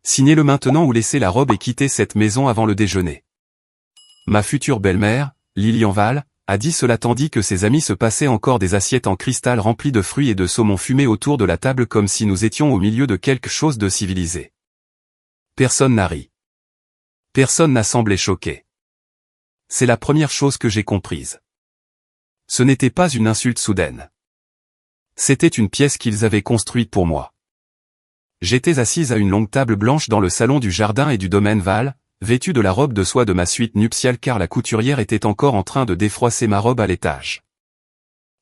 Signez-le maintenant ou laissez la robe et quittez cette maison avant le déjeuner. Ma future belle-mère, Lilian Val, a dit cela tandis que ses amis se passaient encore des assiettes en cristal remplies de fruits et de saumon fumé autour de la table comme si nous étions au milieu de quelque chose de civilisé. Personne n'a ri. Personne n'a semblé choqué. C'est la première chose que j'ai comprise. Ce n'était pas une insulte soudaine. C'était une pièce qu'ils avaient construite pour moi. J'étais assise à une longue table blanche dans le salon du jardin et du domaine Val, vêtue de la robe de soie de ma suite nuptiale car la couturière était encore en train de défroisser ma robe à l'étage.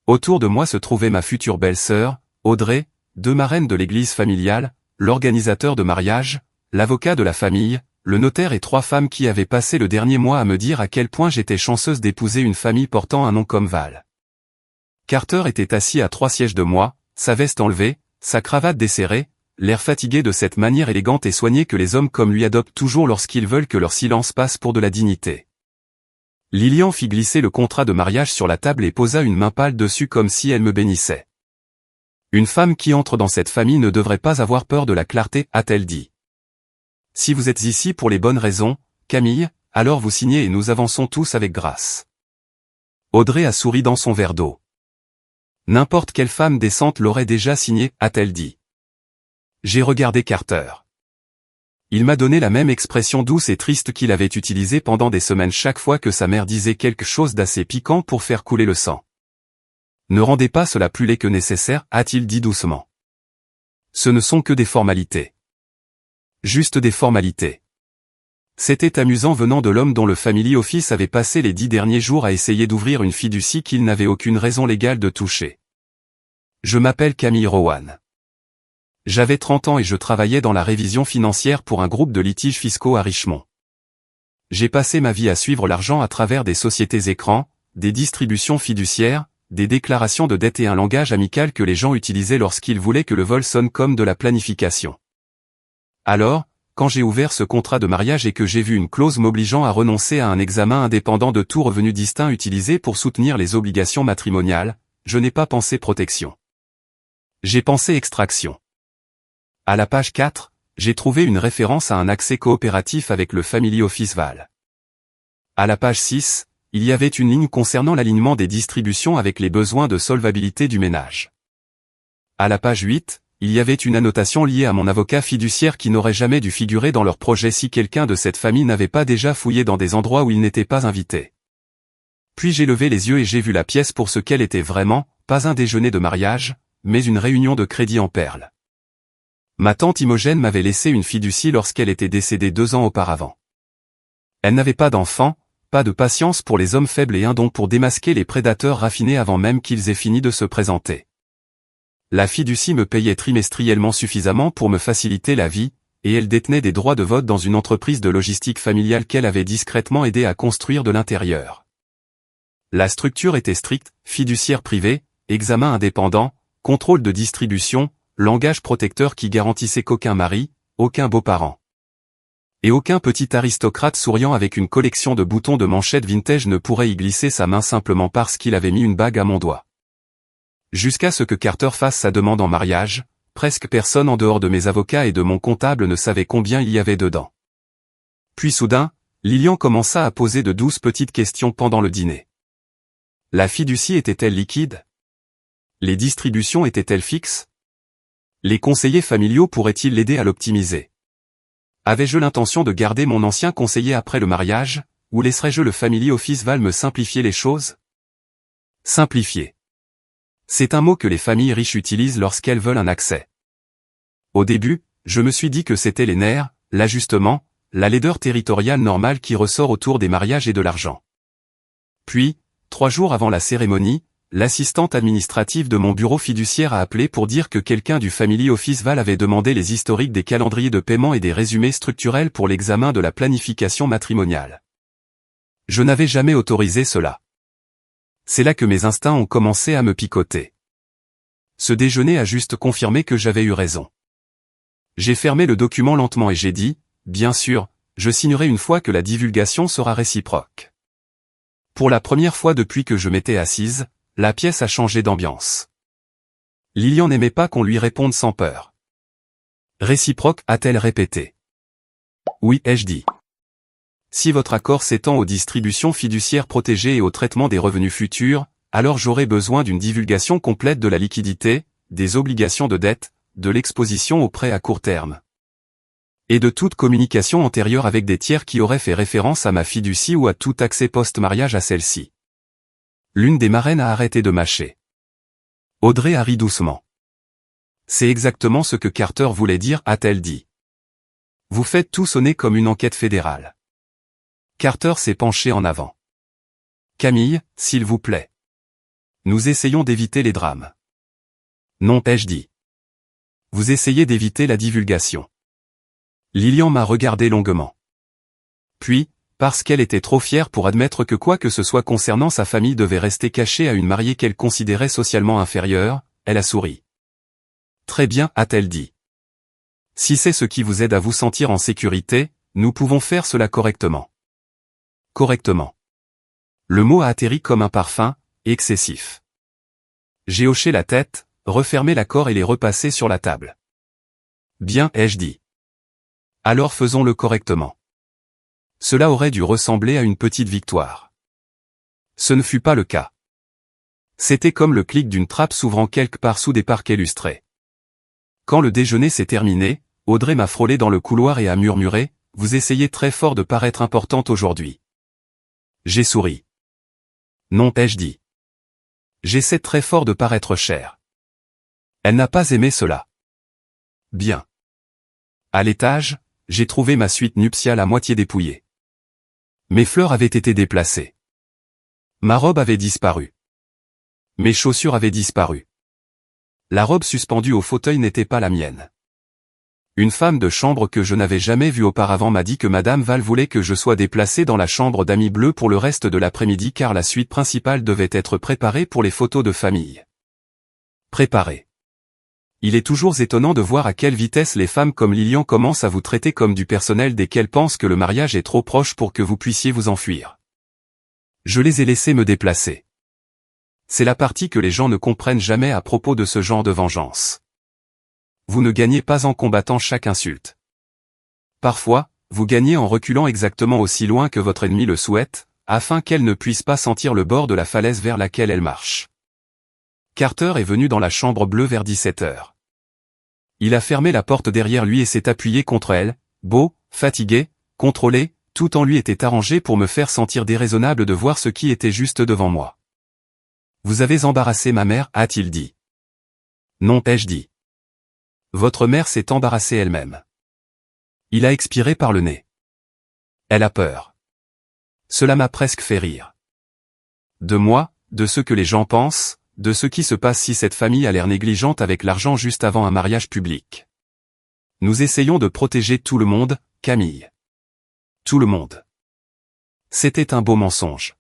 Autour de moi se trouvait ma future belle-sœur, Audrey, deux marraines de l'église familiale, l'organisateur de mariage, l'avocat de la famille, le notaire et trois femmes qui avaient passé le dernier mois à me dire à quel point j'étais chanceuse d'épouser une famille portant un nom comme Val. Carter était assis à 3 sièges de moi, sa veste enlevée, sa cravate desserrée, l'air fatigué de cette manière élégante et soignée que les hommes comme lui adoptent toujours lorsqu'ils veulent que leur silence passe pour de la dignité. Lilian fit glisser le contrat de mariage sur la table et posa une main pâle dessus comme si elle me bénissait. Une femme qui entre dans cette famille ne devrait pas avoir peur de la clarté, a-t-elle dit. Si vous êtes ici pour les bonnes raisons, Camille, alors vous signez et nous avançons tous avec grâce. Audrey a souri dans son verre d'eau. N'importe quelle femme décente l'aurait déjà signé, a-t-elle dit. J'ai regardé Carter. Il m'a donné la même expression douce et triste qu'il avait utilisée pendant des semaines chaque fois que sa mère disait quelque chose d'assez piquant pour faire couler le sang. Ne rendez pas cela plus laid que nécessaire, a-t-il dit doucement. Ce ne sont que des formalités. Juste des formalités. C'était amusant venant de l'homme dont le family office avait passé les 10 derniers jours à essayer d'ouvrir une fiducie qu'il n'avait aucune raison légale de toucher. Je m'appelle Camille Rowan. J'avais 30 ans et je travaillais dans la révision financière pour un groupe de litiges fiscaux à Richmond. J'ai passé ma vie à suivre l'argent à travers des sociétés écrans, des distributions fiduciaires, des déclarations de dette et un langage amical que les gens utilisaient lorsqu'ils voulaient que le vol sonne comme de la planification. Alors, quand j'ai ouvert ce contrat de mariage et que j'ai vu une clause m'obligeant à renoncer à un examen indépendant de tout revenu distinct utilisé pour soutenir les obligations matrimoniales, je n'ai pas pensé protection. J'ai pensé extraction. À la page 4, j'ai trouvé une référence à un accès coopératif avec le Family Office Val. À la page 6, il y avait une ligne concernant l'alignement des distributions avec les besoins de solvabilité du ménage. À la page 8, il y avait une annotation liée à mon avocat fiduciaire qui n'aurait jamais dû figurer dans leur projet si quelqu'un de cette famille n'avait pas déjà fouillé dans des endroits où il n'était pas invité. Puis j'ai levé les yeux et j'ai vu la pièce pour ce qu'elle était vraiment, pas un déjeuner de mariage, mais une réunion de crédit en perles. Ma tante Imogène m'avait laissé une fiducie lorsqu'elle était décédée 2 ans auparavant. Elle n'avait pas d'enfant, pas de patience pour les hommes faibles et un don pour démasquer les prédateurs raffinés avant même qu'ils aient fini de se présenter. La fiducie me payait trimestriellement suffisamment pour me faciliter la vie, et elle détenait des droits de vote dans une entreprise de logistique familiale qu'elle avait discrètement aidé à construire de l'intérieur. La structure était stricte, fiduciaire privée, examen indépendant, contrôle de distribution, langage protecteur qui garantissait qu'aucun mari, aucun beau-parent et aucun petit aristocrate souriant avec une collection de boutons de manchettes vintage ne pourrait y glisser sa main simplement parce qu'il avait mis une bague à mon doigt. Jusqu'à ce que Carter fasse sa demande en mariage, presque personne en dehors de mes avocats et de mon comptable ne savait combien il y avait dedans. Puis soudain, Lilian commença à poser de douces petites questions pendant le dîner. La fiducie était-elle liquide? Les distributions étaient-elles fixes? Les conseillers familiaux pourraient-ils l'aider à l'optimiser? Avais-je l'intention de garder mon ancien conseiller après le mariage, ou laisserais-je le Family Office Val me simplifier les choses? Simplifier. C'est un mot que les familles riches utilisent lorsqu'elles veulent un accès. Au début, je me suis dit que c'était les nerfs, l'ajustement, la laideur territoriale normale qui ressort autour des mariages et de l'argent. Puis, 3 jours avant la cérémonie, l'assistante administrative de mon bureau fiduciaire a appelé pour dire que quelqu'un du Family Office Val avait demandé les historiques des calendriers de paiement et des résumés structurels pour l'examen de la planification matrimoniale. Je n'avais jamais autorisé cela. C'est là que mes instincts ont commencé à me picoter. Ce déjeuner a juste confirmé que j'avais eu raison. J'ai fermé le document lentement et j'ai dit, bien sûr, je signerai une fois que la divulgation sera réciproque. Pour la première fois depuis que je m'étais assise, la pièce a changé d'ambiance. Lilian n'aimait pas qu'on lui réponde sans peur. Réciproque, a-t-elle répété. Oui, ai-je dit. Si votre accord s'étend aux distributions fiduciaires protégées et au traitement des revenus futurs, alors j'aurai besoin d'une divulgation complète de la liquidité, des obligations de dette, de l'exposition aux prêts à court terme. Et de toute communication antérieure avec des tiers qui auraient fait référence à ma fiducie ou à tout accès post-mariage à celle-ci. L'une des marraines a arrêté de mâcher. Audrey a ri doucement. C'est exactement ce que Carter voulait dire, a-t-elle dit. Vous faites tout sonner comme une enquête fédérale. Carter s'est penché en avant. Camille, s'il vous plaît. Nous essayons d'éviter les drames. Non, ai-je dit. Vous essayez d'éviter la divulgation. Lilian m'a regardé longuement. Puis, parce qu'elle était trop fière pour admettre que quoi que ce soit concernant sa famille devait rester caché à une mariée qu'elle considérait socialement inférieure, elle a souri. Très bien, a-t-elle dit. Si c'est ce qui vous aide à vous sentir en sécurité, nous pouvons faire cela correctement. Correctement. Le mot a atterri comme un parfum, excessif. J'ai hoché la tête, refermé l'accord et l'ai repassé sur la table. Bien, ai-je dit. Alors faisons-le correctement. Cela aurait dû ressembler à une petite victoire. Ce ne fut pas le cas. C'était comme le clic d'une trappe s'ouvrant quelque part sous des parquets lustrés. Quand le déjeuner s'est terminé, Audrey m'a frôlé dans le couloir et a murmuré, « Vous essayez très fort de paraître importante aujourd'hui. » J'ai souri. Non, ai-je dit. J'essaie très fort de paraître chère. Elle n'a pas aimé cela. Bien. À l'étage, j'ai trouvé ma suite nuptiale à moitié dépouillée. Mes fleurs avaient été déplacées. Ma robe avait disparu. Mes chaussures avaient disparu. La robe suspendue au fauteuil n'était pas la mienne. Une femme de chambre que je n'avais jamais vue auparavant m'a dit que Madame Val voulait que je sois déplacé dans la chambre d'amis bleus pour le reste de l'après-midi car la suite principale devait être préparée pour les photos de famille. Préparée. Il est toujours étonnant de voir à quelle vitesse les femmes comme Lilian commencent à vous traiter comme du personnel dès qu'elles pensent que le mariage est trop proche pour que vous puissiez vous enfuir. Je les ai laissés me déplacer. C'est la partie que les gens ne comprennent jamais à propos de ce genre de vengeance. Vous ne gagnez pas en combattant chaque insulte. Parfois, vous gagnez en reculant exactement aussi loin que votre ennemi le souhaite, afin qu'elle ne puisse pas sentir le bord de la falaise vers laquelle elle marche. Carter est venu dans la chambre bleue vers 17 heures. Il a fermé la porte derrière lui et s'est appuyé contre elle, beau, fatigué, contrôlé, tout en lui était arrangé pour me faire sentir déraisonnable de voir ce qui était juste devant moi. Vous avez embarrassé ma mère, a-t-il dit. Non, ai-je dit. Votre mère s'est embarrassée elle-même. Il a expiré par le nez. Elle a peur. Cela m'a presque fait rire. De moi, de ce que les gens pensent, de ce qui se passe si cette famille a l'air négligente avec l'argent juste avant un mariage public. Nous essayons de protéger tout le monde, Camille. Tout le monde. C'était un beau mensonge.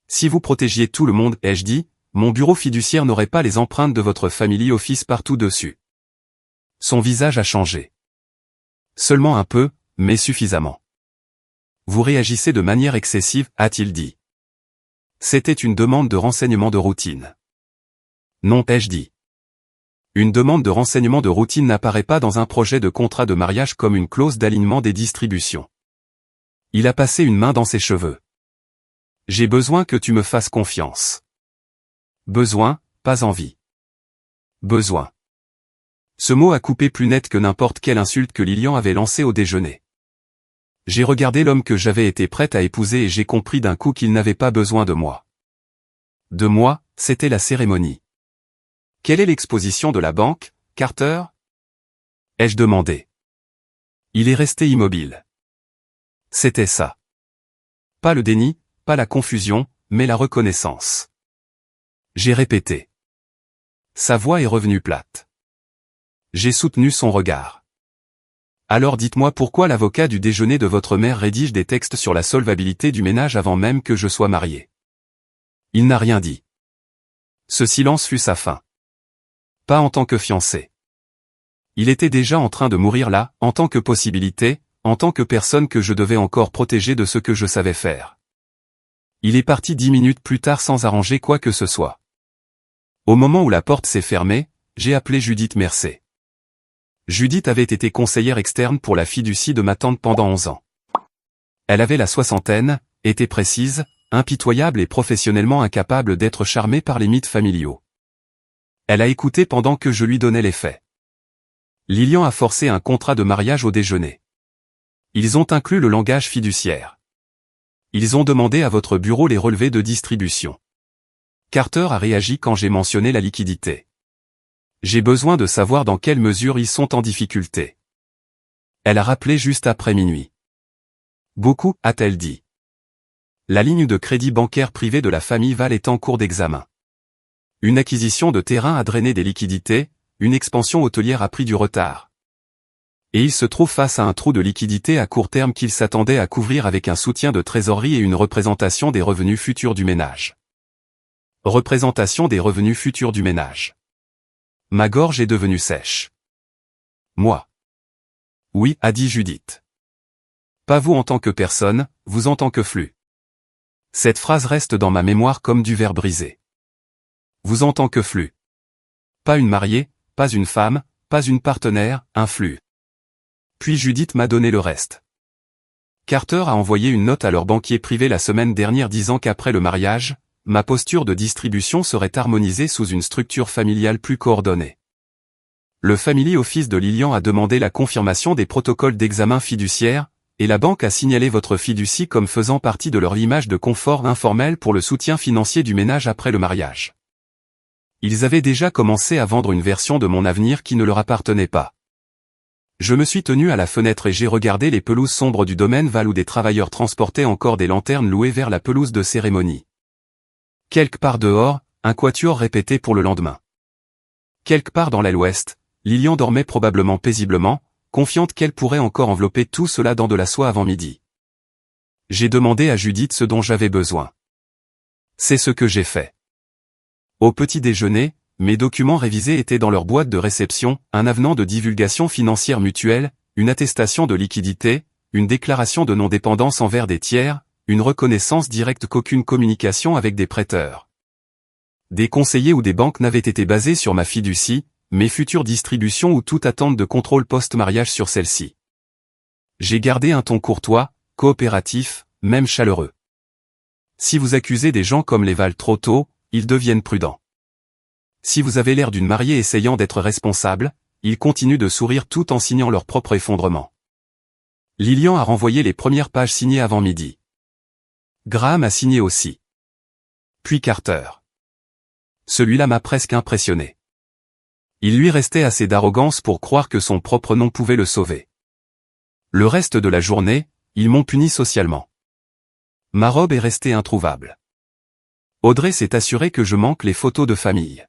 Si vous protégiez tout le monde, ai-je dit, mon bureau fiduciaire n'aurait pas les empreintes de votre family office partout dessus. Son visage a changé. Seulement un peu, mais suffisamment. Vous réagissez de manière excessive, a-t-il dit. C'était une demande de renseignement de routine. Non, ai-je dit. Une demande de renseignement de routine n'apparaît pas dans un projet de contrat de mariage comme une clause d'alignement des distributions. Il a passé une main dans ses cheveux. J'ai besoin que tu me fasses confiance. Besoin, pas envie. Besoin. Ce mot a coupé plus net que n'importe quelle insulte que Lilian avait lancée au déjeuner. J'ai regardé l'homme que j'avais été prête à épouser et j'ai compris d'un coup qu'il n'avait pas besoin de moi. De moi, c'était la cérémonie. Quelle est l'exposition de la banque, Carter? Ai-je demandé. Il est resté immobile. C'était ça. Pas le déni, pas la confusion, mais la reconnaissance. J'ai répété. Sa voix est revenue plate. J'ai soutenu son regard. Alors dites-moi pourquoi l'avocat du déjeuner de votre mère rédige des textes sur la solvabilité du ménage avant même que je sois marié. Il n'a rien dit. Ce silence fut sa fin. Pas en tant que fiancé. Il était déjà en train de mourir là, en tant que possibilité, en tant que personne que je devais encore protéger de ce que je savais faire. Il est parti 10 minutes plus tard sans arranger quoi que ce soit. Au moment où la porte s'est fermée, j'ai appelé Judith Mercé. Judith avait été conseillère externe pour la fiducie de ma tante pendant 11 ans. Elle avait la soixantaine, était précise, impitoyable et professionnellement incapable d'être charmée par les mythes familiaux. Elle a écouté pendant que je lui donnais les faits. Lilian a forcé un contrat de mariage au déjeuner. Ils ont inclus le langage fiduciaire. Ils ont demandé à votre bureau les relevés de distribution. Carter a réagi quand j'ai mentionné la liquidité. J'ai besoin de savoir dans quelle mesure ils sont en difficulté. Elle a rappelé juste après minuit. Beaucoup, a-t-elle dit. La ligne de crédit bancaire privé de la famille Val est en cours d'examen. Une acquisition de terrain a drainé des liquidités, une expansion hôtelière a pris du retard. Et il se trouve face à un trou de liquidité à court terme qu'il s'attendait à couvrir avec un soutien de trésorerie et une représentation des revenus futurs du ménage. Représentation des revenus futurs du ménage. Ma gorge est devenue sèche. Moi. Oui, a dit Judith. Pas vous en tant que personne, vous en tant que flux. Cette phrase reste dans ma mémoire comme du verre brisé. Vous en tant que flux. Pas une mariée, pas une femme, pas une partenaire, un flux. Puis Judith m'a donné le reste. Carter a envoyé une note à leur banquier privé la semaine dernière disant qu'après le mariage, ma posture de distribution serait harmonisée sous une structure familiale plus coordonnée. Le Family Office de Lilian a demandé la confirmation des protocoles d'examen fiduciaire, et la banque a signalé votre fiducie comme faisant partie de leur image de confort informel pour le soutien financier du ménage après le mariage. Ils avaient déjà commencé à vendre une version de mon avenir qui ne leur appartenait pas. Je me suis tenu à la fenêtre et j'ai regardé les pelouses sombres du domaine Val où des travailleurs transportaient encore des lanternes louées vers la pelouse de cérémonie. Quelque part dehors, un quatuor répétait pour le lendemain. Quelque part dans l'aile ouest, Lilian dormait probablement paisiblement, confiante qu'elle pourrait encore envelopper tout cela dans de la soie avant midi. J'ai demandé à Judith ce dont j'avais besoin. C'est ce que j'ai fait. Au petit déjeuner, mes documents révisés étaient dans leur boîte de réception, un avenant de divulgation financière mutuelle, une attestation de liquidité, une déclaration de non-dépendance envers des tiers, une reconnaissance directe qu'aucune communication avec des prêteurs, des conseillers ou des banques n'avaient été basés sur ma fiducie, mes futures distributions ou toute attente de contrôle post-mariage sur celle-ci. J'ai gardé un ton courtois, coopératif, même chaleureux. Si vous accusez des gens comme les Val trop tôt, ils deviennent prudents. Si vous avez l'air d'une mariée essayant d'être responsable, ils continuent de sourire tout en signant leur propre effondrement. Lilian a renvoyé les premières pages signées avant midi. Graham a signé aussi. Puis Carter. Celui-là m'a presque impressionné. Il lui restait assez d'arrogance pour croire que son propre nom pouvait le sauver. Le reste de la journée, ils m'ont puni socialement. Ma robe est restée introuvable. Audrey s'est assurée que je manque les photos de famille.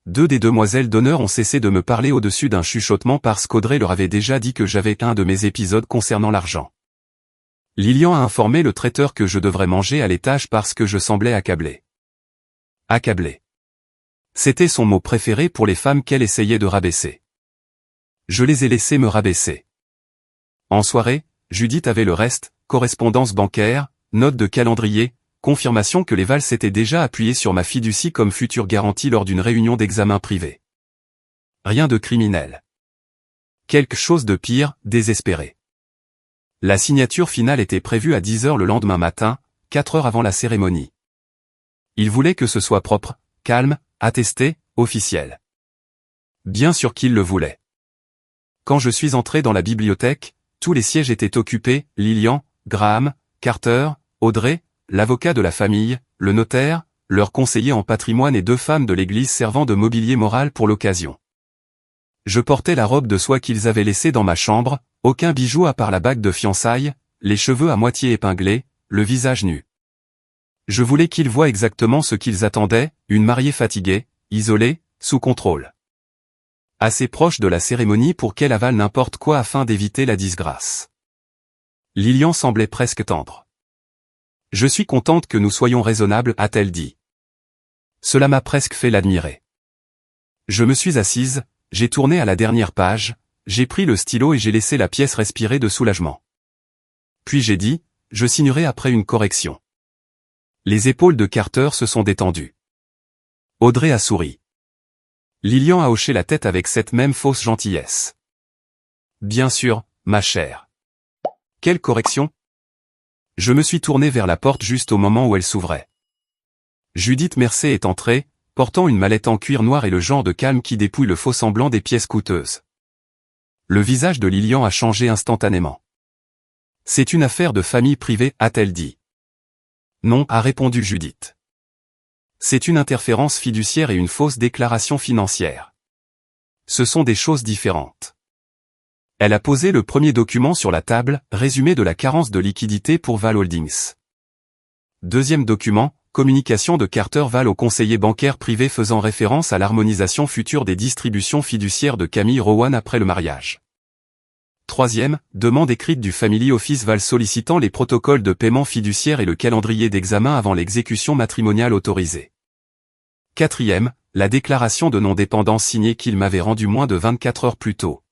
2 des demoiselles d'honneur ont cessé de me parler au-dessus d'un chuchotement parce qu'Audrey leur avait déjà dit que j'avais un de mes épisodes concernant l'argent. Lilian a informé le traiteur que je devrais manger à l'étage parce que je semblais accablé. Accablé. C'était son mot préféré pour les femmes qu'elle essayait de rabaisser. Je les ai laissées me rabaisser. En soirée, Judith avait le reste, correspondance bancaire, note de calendrier, confirmation que les Val s'étaient déjà appuyés sur ma fiducie comme future garantie lors d'une réunion d'examen privé. Rien de criminel. Quelque chose de pire, désespéré. La signature finale était prévue à 10 h le lendemain matin, 4 heures avant la cérémonie. Il voulait que ce soit propre, calme, attesté, officiel. Bien sûr qu'il le voulait. Quand je suis entré dans la bibliothèque, tous les sièges étaient occupés, Lilian, Graham, Carter, Audrey, l'avocat de la famille, le notaire, leur conseiller en patrimoine et 2 femmes de l'église servant de mobilier moral pour l'occasion. Je portais la robe de soie qu'ils avaient laissée dans ma chambre, aucun bijou à part la bague de fiançailles, les cheveux à moitié épinglés, le visage nu. Je voulais qu'ils voient exactement ce qu'ils attendaient, une mariée fatiguée, isolée, sous contrôle. Assez proche de la cérémonie pour qu'elle avale n'importe quoi afin d'éviter la disgrâce. Lilian semblait presque tendre. « Je suis contente que nous soyons raisonnables », a-t-elle dit. Cela m'a presque fait l'admirer. Je me suis assise, j'ai tourné à la dernière page, j'ai pris le stylo et j'ai laissé la pièce respirer de soulagement. Puis j'ai dit, je signerai après une correction. Les épaules de Carter se sont détendues. Audrey a souri. Lilian a hoché la tête avec cette même fausse gentillesse. Bien sûr, ma chère. Quelle correction? Je me suis tourné vers la porte juste au moment où elle s'ouvrait. Judith Mercé est entrée, portant une mallette en cuir noir et le genre de calme qui dépouille le faux semblant des pièces coûteuses. Le visage de Lilian a changé instantanément. C'est une affaire de famille privée, a-t-elle dit. Non, a répondu Judith. C'est une interférence fiduciaire et une fausse déclaration financière. Ce sont des choses différentes. Elle a posé le premier document sur la table, résumé de la carence de liquidité pour Val Holdings. Deuxième document, communication de Carter Val au conseiller bancaire privé faisant référence à l'harmonisation future des distributions fiduciaires de Camille Rowan après le mariage. Troisième, demande écrite du Family Office Val sollicitant les protocoles de paiement fiduciaire et le calendrier d'examen avant l'exécution matrimoniale autorisée. Quatrième, la déclaration de non-dépendance signée qu'il m'avait rendue moins de 24 heures plus tôt.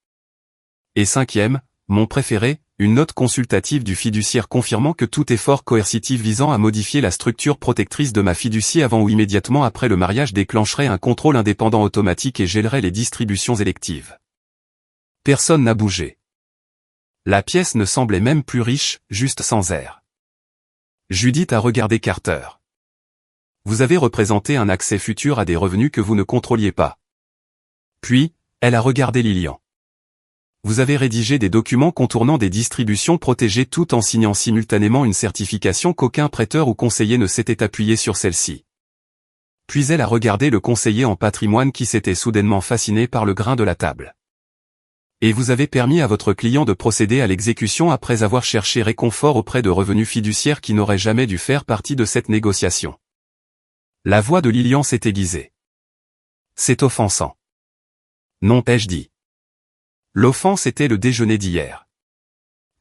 Et cinquième, mon préféré, une note consultative du fiduciaire confirmant que tout effort coercitif visant à modifier la structure protectrice de ma fiducie avant ou immédiatement après le mariage déclencherait un contrôle indépendant automatique et gèlerait les distributions électives. Personne n'a bougé. La pièce ne semblait même plus riche, juste sans air. Judith a regardé Carter. Vous avez représenté un accès futur à des revenus que vous ne contrôliez pas. Puis, elle a regardé Lilian. Vous avez rédigé des documents contournant des distributions protégées tout en signant simultanément une certification qu'aucun prêteur ou conseiller ne s'était appuyé sur celle-ci. Puis elle a regardé le conseiller en patrimoine qui s'était soudainement fasciné par le grain de la table. Et vous avez permis à votre client de procéder à l'exécution après avoir cherché réconfort auprès de revenus fiduciaires qui n'auraient jamais dû faire partie de cette négociation. La voix de Lilian s'est aiguisée. C'est offensant. Non, ai-je dit. L'offense était le déjeuner d'hier.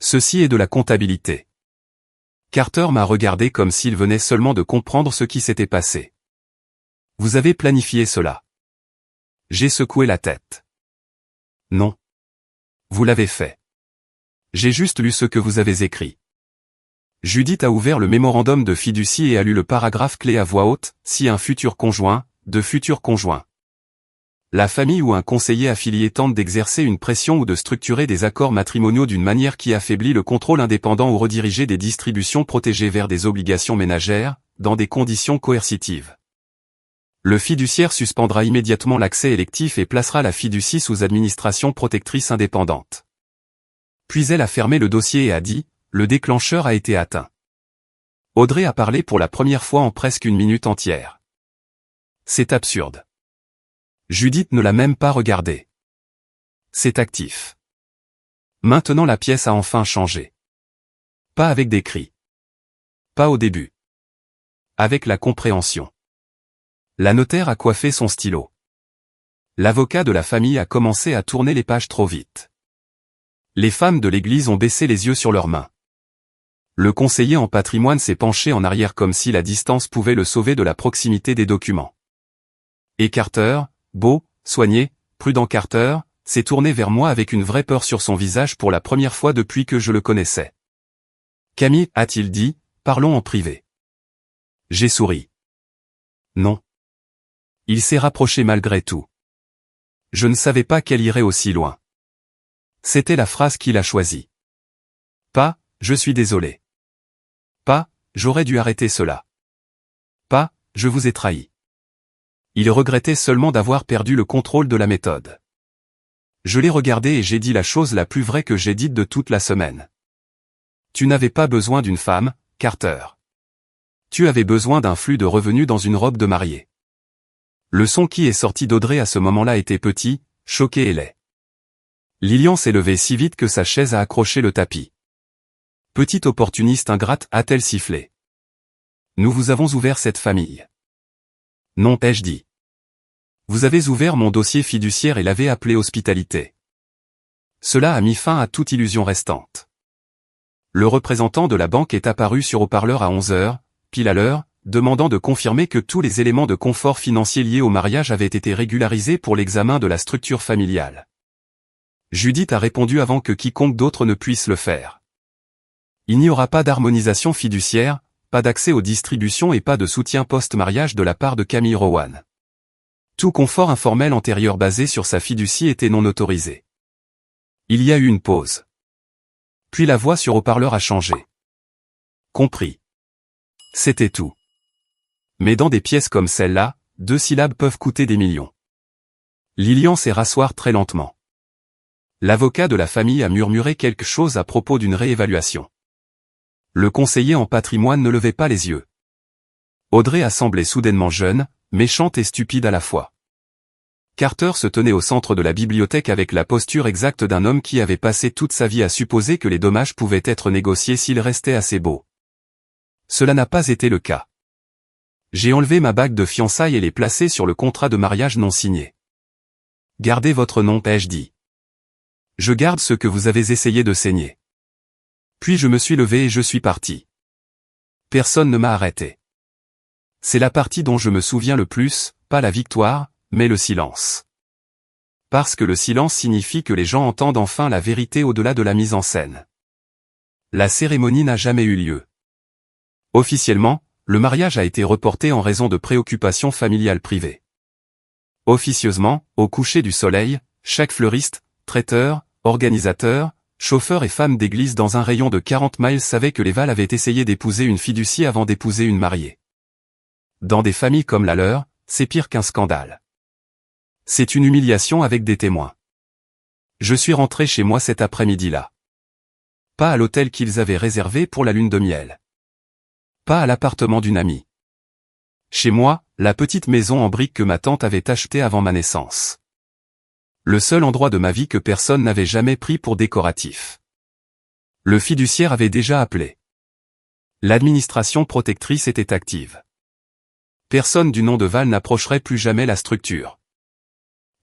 Ceci est de la comptabilité. Carter m'a regardé comme s'il venait seulement de comprendre ce qui s'était passé. Vous avez planifié cela. J'ai secoué la tête. Non. Vous l'avez fait. J'ai juste lu ce que vous avez écrit. Judith a ouvert le mémorandum de fiducie et a lu le paragraphe clé à voix haute, si un futur conjoint, de futurs conjoints. La famille ou un conseiller affilié tente d'exercer une pression ou de structurer des accords matrimoniaux d'une manière qui affaiblit le contrôle indépendant ou rediriger des distributions protégées vers des obligations ménagères, dans des conditions coercitives. Le fiduciaire suspendra immédiatement l'accès électif et placera la fiducie sous administration protectrice indépendante. Puis elle a fermé le dossier et a dit, le déclencheur a été atteint. Audrey a parlé pour la première fois en presque une minute entière. C'est absurde. Judith ne l'a même pas regardé. C'est actif. Maintenant la pièce a enfin changé. Pas avec des cris. Pas au début. Avec la compréhension. La notaire a coiffé son stylo. L'avocat de la famille a commencé à tourner les pages trop vite. Les femmes de l'église ont baissé les yeux sur leurs mains. Le conseiller en patrimoine s'est penché en arrière comme si la distance pouvait le sauver de la proximité des documents. Et Carter, beau, soigné, prudent Carter, s'est tourné vers moi avec une vraie peur sur son visage pour la première fois depuis que je le connaissais. Camille, a-t-il dit, parlons en privé. J'ai souri. Non. Il s'est rapproché malgré tout. Je ne savais pas qu'elle irait aussi loin. C'était la phrase qu'il a choisie. Pas, je suis désolé. Pas, j'aurais dû arrêter cela. Pas, je vous ai trahi. Il regrettait seulement d'avoir perdu le contrôle de la méthode. Je l'ai regardé et j'ai dit la chose la plus vraie que j'ai dite de toute la semaine. Tu n'avais pas besoin d'une femme, Carter. Tu avais besoin d'un flux de revenus dans une robe de mariée. Le son qui est sorti d'Audrey à ce moment-là était petit, choqué et laid. Lilian s'est levée si vite que sa chaise a accroché le tapis. Petite opportuniste ingrate, a-t-elle sifflé. Nous vous avons ouvert cette famille. Non, ai-je dit. Vous avez ouvert mon dossier fiduciaire et l'avez appelé hospitalité. Cela a mis fin à toute illusion restante. Le représentant de la banque est apparu sur haut-parleur à 11 heures, pile à l'heure, demandant de confirmer que tous les éléments de confort financier liés au mariage avaient été régularisés pour l'examen de la structure familiale. Judith a répondu avant que quiconque d'autre ne puisse le faire. Il n'y aura pas d'harmonisation fiduciaire, pas d'accès aux distributions et pas de soutien post-mariage de la part de Camille Rowan. Tout confort informel antérieur basé sur sa fiducie était non autorisé. Il y a eu une pause. Puis la voix sur haut-parleur a changé. Compris. C'était tout. Mais dans des pièces comme celle-là, 2 syllabes peuvent coûter des millions. Lilian s'est rasseoir très lentement. L'avocat de la famille a murmuré quelque chose à propos d'une réévaluation. Le conseiller en patrimoine ne levait pas les yeux. Audrey a semblé soudainement jeune, méchante et stupide à la fois. Carter se tenait au centre de la bibliothèque avec la posture exacte d'un homme qui avait passé toute sa vie à supposer que les dommages pouvaient être négociés s'il restait assez beau. Cela n'a pas été le cas. J'ai enlevé ma bague de fiançailles et l'ai placée sur le contrat de mariage non signé. Gardez votre nom, ai-je dit. Je garde ce que vous avez essayé de saigner. Puis je me suis levé et je suis parti. Personne ne m'a arrêté. C'est la partie dont je me souviens le plus, pas la victoire, mais le silence. Parce que le silence signifie que les gens entendent enfin la vérité au-delà de la mise en scène. La cérémonie n'a jamais eu lieu. Officiellement, le mariage a été reporté en raison de préoccupations familiales privées. Officieusement, au coucher du soleil, chaque fleuriste, traiteur, organisateur, chauffeur et femme d'église dans un rayon de 40 miles savait que les Val avaient essayé d'épouser une fiducie avant d'épouser une mariée. Dans des familles comme la leur, c'est pire qu'un scandale. C'est une humiliation avec des témoins. Je suis rentré chez moi cet après-midi-là. Pas à l'hôtel qu'ils avaient réservé pour la lune de miel. Pas à l'appartement d'une amie. Chez moi, la petite maison en briques que ma tante avait achetée avant ma naissance. Le seul endroit de ma vie que personne n'avait jamais pris pour décoratif. Le fiduciaire avait déjà appelé. L'administration protectrice était active. Personne du nom de Val n'approcherait plus jamais la structure.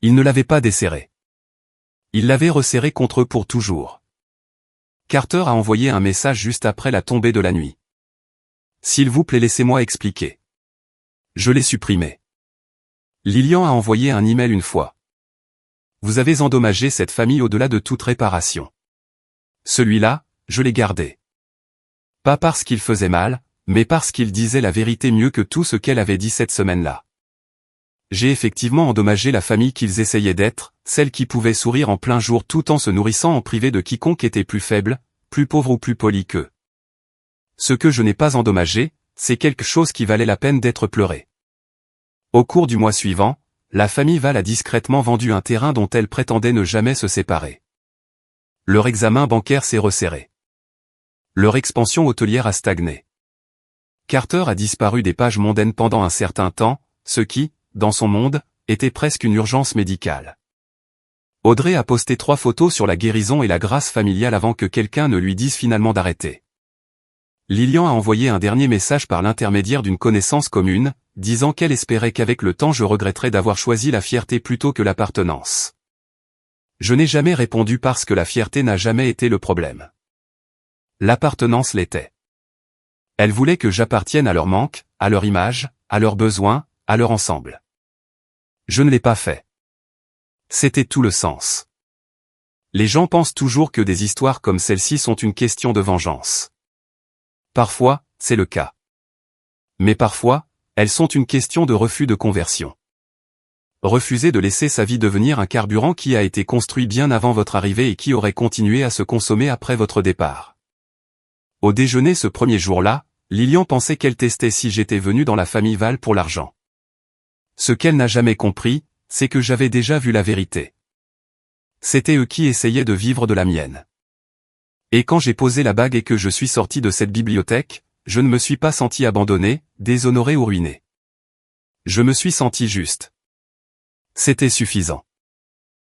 Il ne l'avait pas desserré. Il l'avait resserré contre eux pour toujours. Carter a envoyé un message juste après la tombée de la nuit. S'il vous plaît, laissez-moi expliquer. Je l'ai supprimé. Lilian a envoyé un email une fois. Vous avez endommagé cette famille au-delà de toute réparation. Celui-là, je l'ai gardé. Pas parce qu'il faisait mal, mais parce qu'il disait la vérité mieux que tout ce qu'elle avait dit cette semaine-là. J'ai effectivement endommagé la famille qu'ils essayaient d'être, celle qui pouvait sourire en plein jour tout en se nourrissant en privé de quiconque était plus faible, plus pauvre ou plus poli qu'eux. Ce que je n'ai pas endommagé, c'est quelque chose qui valait la peine d'être pleuré. Au cours du mois suivant, la famille Val a discrètement vendu un terrain dont elle prétendait ne jamais se séparer. Leur examen bancaire s'est resserré. Leur expansion hôtelière a stagné. Carter a disparu des pages mondaines pendant un certain temps, ce qui, dans son monde, était presque une urgence médicale. Audrey a posté 3 photos sur la guérison et la grâce familiale avant que quelqu'un ne lui dise finalement d'arrêter. Lilian a envoyé un dernier message par l'intermédiaire d'une connaissance commune, disant qu'elle espérait qu'avec le temps je regretterais d'avoir choisi la fierté plutôt que l'appartenance. Je n'ai jamais répondu parce que la fierté n'a jamais été le problème. L'appartenance l'était. Elle voulait que j'appartienne à leur manque, à leur image, à leurs besoins, à leur ensemble. Je ne l'ai pas fait. C'était tout le sens. Les gens pensent toujours que des histoires comme celle-ci sont une question de vengeance. Parfois, c'est le cas. Mais parfois, elles sont une question de refus de conversion. Refuser de laisser sa vie devenir un carburant qui a été construit bien avant votre arrivée et qui aurait continué à se consommer après votre départ. Au déjeuner ce premier jour-là, Lilian pensait qu'elle testait si j'étais venu dans la famille Val pour l'argent. Ce qu'elle n'a jamais compris, c'est que j'avais déjà vu la vérité. C'était eux qui essayaient de vivre de la mienne. Et quand j'ai posé la bague et que je suis sorti de cette bibliothèque, je ne me suis pas senti abandonné, déshonoré ou ruiné. Je me suis senti juste. C'était suffisant.